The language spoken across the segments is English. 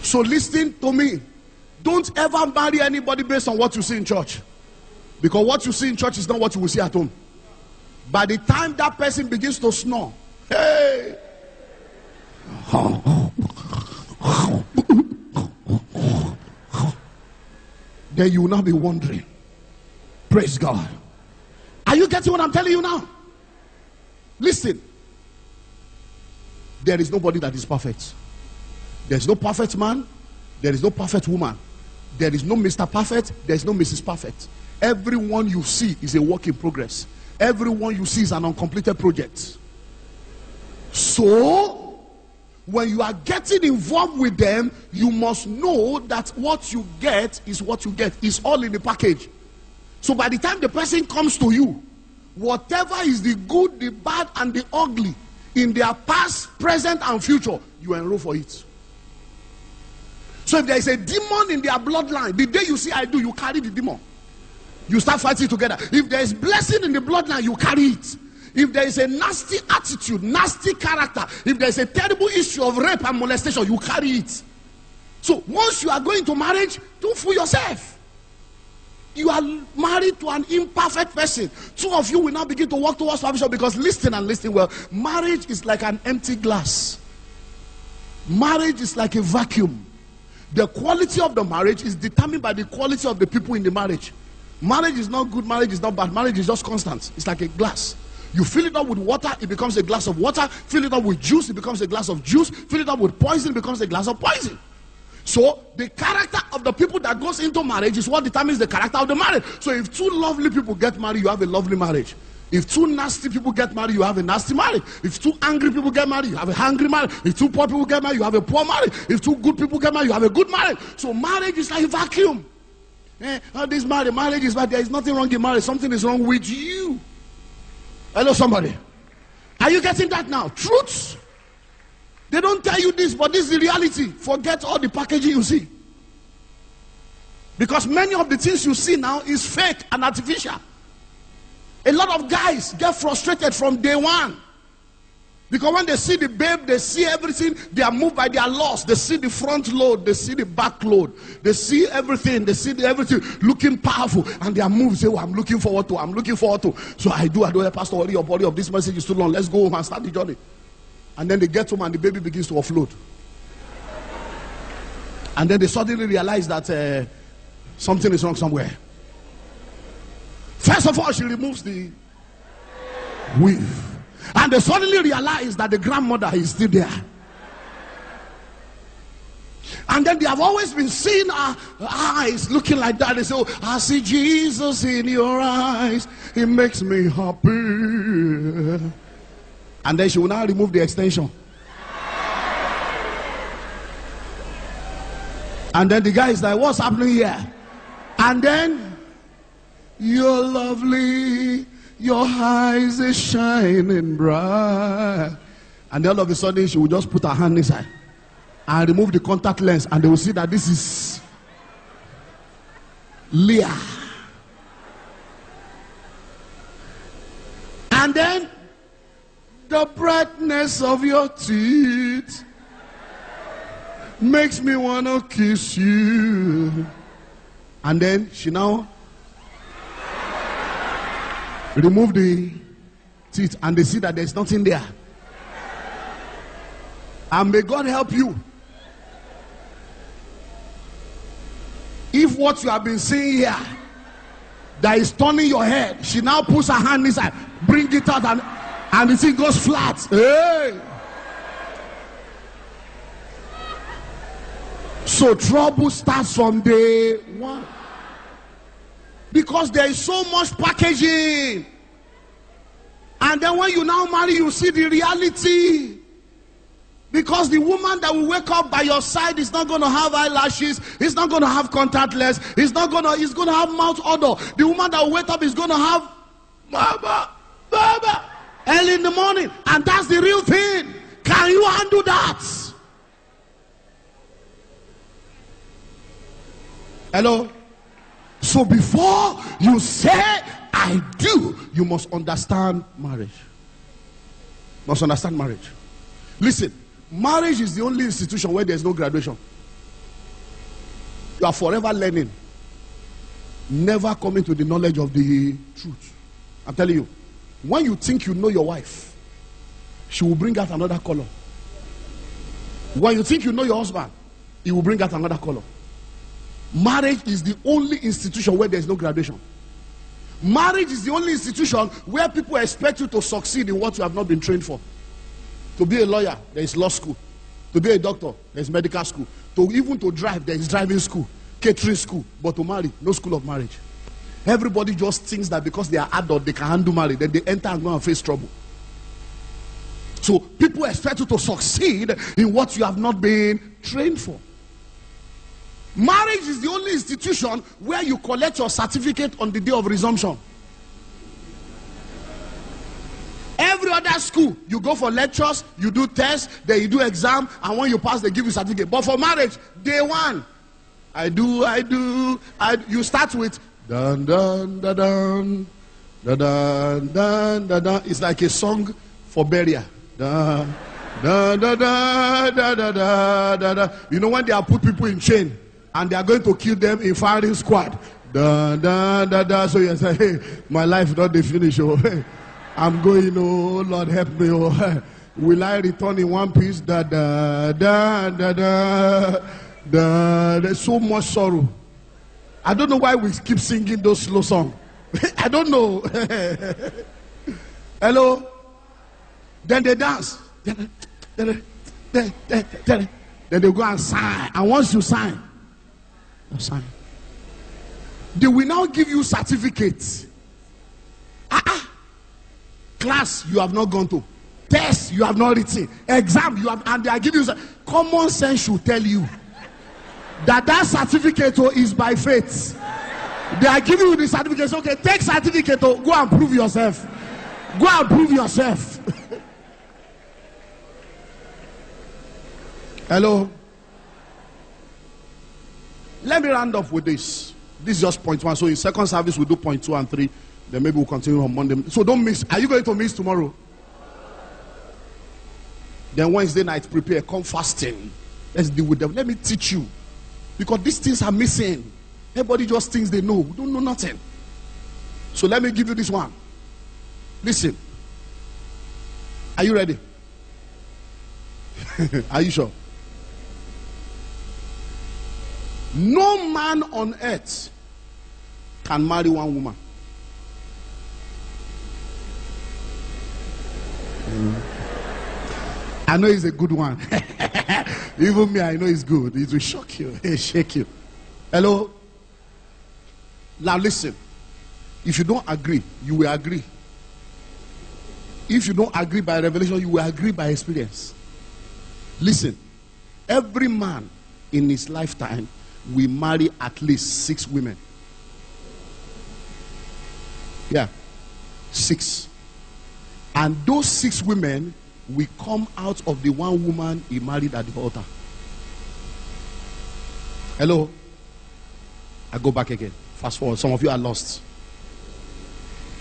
So listen to me. Don't ever marry anybody based on what you see in church. Because what you see in church is not what you will see at home. By the time that person begins to snore, hey, then you will not be wondering. Praise God. Are you getting what I'm telling you now? Listen. There is nobody that is perfect. There is no perfect man. There is no perfect woman. There is no Mr. Perfect. There is no Mrs. Perfect. Everyone you see is a work in progress. Everyone you see is an uncompleted project. So, when you are getting involved with them, you must know that what you get is what you get. It's all in the package. So by the time the person comes to you, whatever is the good, the bad, and the ugly in their past, present, and future, you enroll for it. So if there is a demon in their bloodline, the day you see I do, you carry the demon. You start fighting together. If there is blessing in the bloodline, you carry it. If there is a nasty attitude, nasty character, if there is a terrible issue of rape and molestation, you carry it. So once you are going to marriage, don't fool yourself. You are married to an imperfect person. Two of you will now begin to walk towards perfection, because listen and listen well. Marriage is like an empty glass. Marriage is like a vacuum. The quality of the marriage is determined by the quality of the people in the marriage. Marriage is not good, marriage is not bad, marriage is just constant. It's like a glass. You fill it up with water, it becomes a glass of water. Fill it up with juice, it becomes a glass of juice. Fill it up with poison, it becomes a glass of poison. So the character of the people that goes into marriage is what determines the character of the marriage. So if two lovely people get married, you have a lovely marriage. If two nasty people get married, you have a nasty marriage. If two angry people get married, you have a hungry marriage. If two poor people get married, you have a poor marriage. If two good people get married, you have a good marriage. So marriage is like a vacuum. This marriage is bad. There is nothing wrong in marriage. Something is wrong with you. Hello, somebody. Are you getting that now? Truths. They don't tell you this, but this is the reality. Forget all the packaging you see. Because many of the things you see now is fake and artificial. A lot of guys get frustrated from day one. Because when they see the babe, they see everything, they are moved by their loss. They see the front load, they see the back load, they see everything, everything looking powerful, and they are moved. Say, oh, I'm looking forward to. So I do, Pastor, worry your body of this message is too long. Let's go home and start the journey. And then they get home and the baby begins to offload. And then they suddenly realize that something is wrong somewhere. First of all, she removes the weave. And they suddenly realize that the grandmother is still there. And then they have always been seeing her eyes looking like that. They say, oh, I see Jesus in your eyes. It makes me happy. And then she will now remove the extension. And then the guy is like, what's happening here? And then, you're lovely. Your eyes are shining bright. And then all of a sudden she will just put her hand inside and remove the contact lens, and they will see that this is Leah. And then the brightness of your teeth makes me want to kiss you. And then she now remove the teeth, and they see that there's nothing there. And may God help you. If what you have been seeing here that is turning your head, she now puts her hand inside, bring it out, and the thing goes flat. Hey! So trouble starts from day one. Because there is so much packaging. And then when you now marry, you see the reality. Because the woman that will wake up by your side is not going to have eyelashes, is not going to have contact lens, is going to have mouth odor. The woman that will wake up is going to have Baba, Baba, early in the morning. And that's the real thing. Can you handle that? Hello? So before you say I do, you must understand marriage. Must understand marriage. Listen, marriage is the only institution where there's no graduation. You are forever learning, never coming to the knowledge of the truth. I'm telling you, when you think you know your wife, she will bring out another color. When you think you know your husband, he will bring out another color. Marriage is the only institution where there's no graduation. Marriage is the only institution where people expect you to succeed in what you have not been trained for. To be a lawyer, there is law school. To be a doctor, there is medical school. Even to drive, there is driving school, catering school. But to marry, no school of marriage. Everybody just thinks that because they are adult, they can handle marriage. Then they enter and go and face trouble. So people expect you to succeed in what you have not been trained for. Marriage is the only institution where you collect your certificate on the day of resumption. Every other school, you go for lectures, you do tests, then you do exam, and when you pass, they give you certificate. But for marriage, day one, you start with dun dun dun dun dun dun dun dun dun. It's like a song for burial. Dun dun dun dun dun dun dun dun. You know when they have put people in chain and they are going to kill them in firing squad. Dun dun dun dun. So you say, hey, my life not the finish. Oh, hey, I'm going. Oh Lord, help me. Oh, will I return in one piece? Da da da da da da. There's so much sorrow. I don't know why we keep singing those slow songs. I don't know. Hello? Then they dance. Then they go and sign. And once you sign, you sign. They will now give you certificates. Class you have not gone to. Test you have not written. Exam you have, and they are giving you. Common sense should tell you that certificate is by faith. They are giving you the certificate. Okay, take certificate. Go and prove yourself. Go and prove yourself. Hello. Let me round off with this. This is just point one. So in second service we'll do point 2 and 3. Then maybe we'll continue on Monday. So don't miss. Are you going to miss tomorrow? Then Wednesday night prepare. Come fasting. Let's deal with them. Let me teach you. Because these things are missing. Everybody just thinks they know. We don't know nothing. So let me give you this one. Listen. Are you ready? Are you sure? No man on earth can marry one woman. I know it's a good one. Even me, I know it's good. It will shock you. It will shake you. Hello? Now listen. If you don't agree, you will agree. If you don't agree by revelation, you will agree by experience. Listen. Every man in his lifetime will marry at least 6 women. Yeah. 6. And those 6 women will come out of the one woman he married at the altar. Hello? I go back again. Fast forward. Some of you are lost.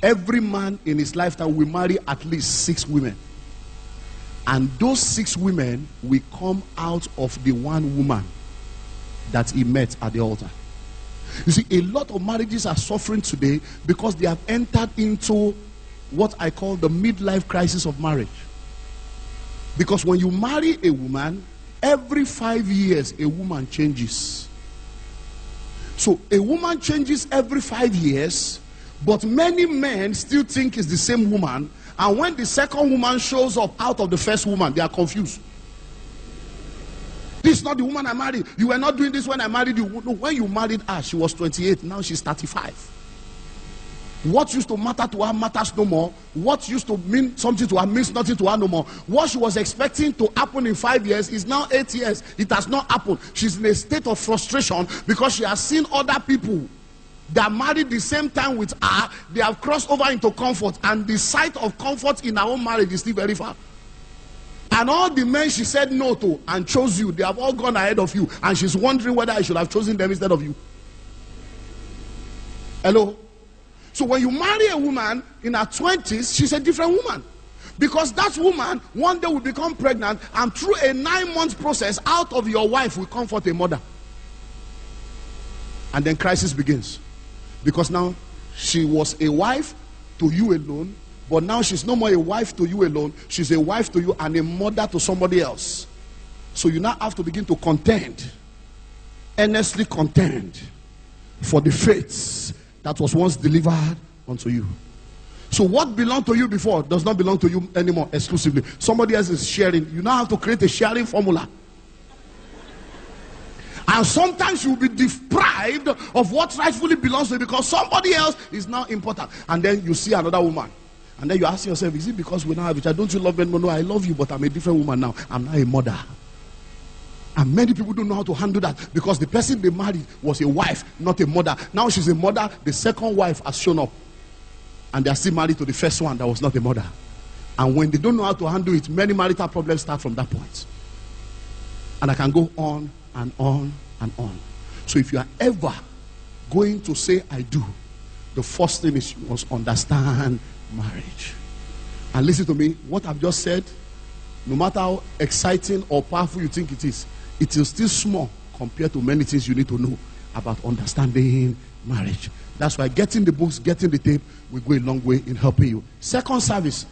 Every man in his lifetime will marry at least 6 women. And those 6 women will come out of the one woman that he met at the altar. You see, a lot of marriages are suffering today because they have entered into what I call the midlife crisis of marriage. Because when you marry a woman, every 5 years a woman changes. So a woman changes every 5 years, but many men still think it's the same woman, and when the second woman shows up out of the first woman, they are confused. This is not the woman I married. You were not doing this when I married you. No, when you married her, she was 28. Now she's 35. What used to matter to her matters no more. What used to mean something to her means nothing to her no more. What she was expecting to happen in 5 years is now 8 years. It has not happened. She's in a state of frustration because she has seen other people that married the same time with her. They have crossed over into comfort, and the sight of comfort in her own marriage is still very far. And all the men she said no to and chose you, they have all gone ahead of you, and she's wondering whether I should have chosen them instead of you. Hello? So when you marry a woman in her 20s, she's a different woman. Because that woman one day will become pregnant, and through a 9-month process, out of your wife will come forth a mother. And then crisis begins. Because now she was a wife to you alone, but now she's no more a wife to you alone. She's a wife to you and a mother to somebody else. So you now have to begin to contend, earnestly contend for the faith that was once delivered unto you. So what belonged to you before does not belong to you anymore exclusively. Somebody else is sharing. You now have to create a sharing formula. And sometimes you will be deprived of what rightfully belongs to you because somebody else is now important. And then you see another woman. And then you ask yourself, is it because we now have each other? Don't you love me? No, I love you, but I'm a different woman now. I'm now a mother. And many people don't know how to handle that because the person they married was a wife, not a mother. Now she's a mother. The second wife has shown up. And they are still married to the first one that was not a mother. And when they don't know how to handle it, many marital problems start from that point. And I can go on and on and on. So if you are ever going to say I do, the first thing is you must understand marriage. And listen to me, what I've just said, no matter how exciting or powerful you think it is still small compared to many things you need to know about understanding marriage. That's why getting the books, getting the tape will go a long way in helping you. Second service,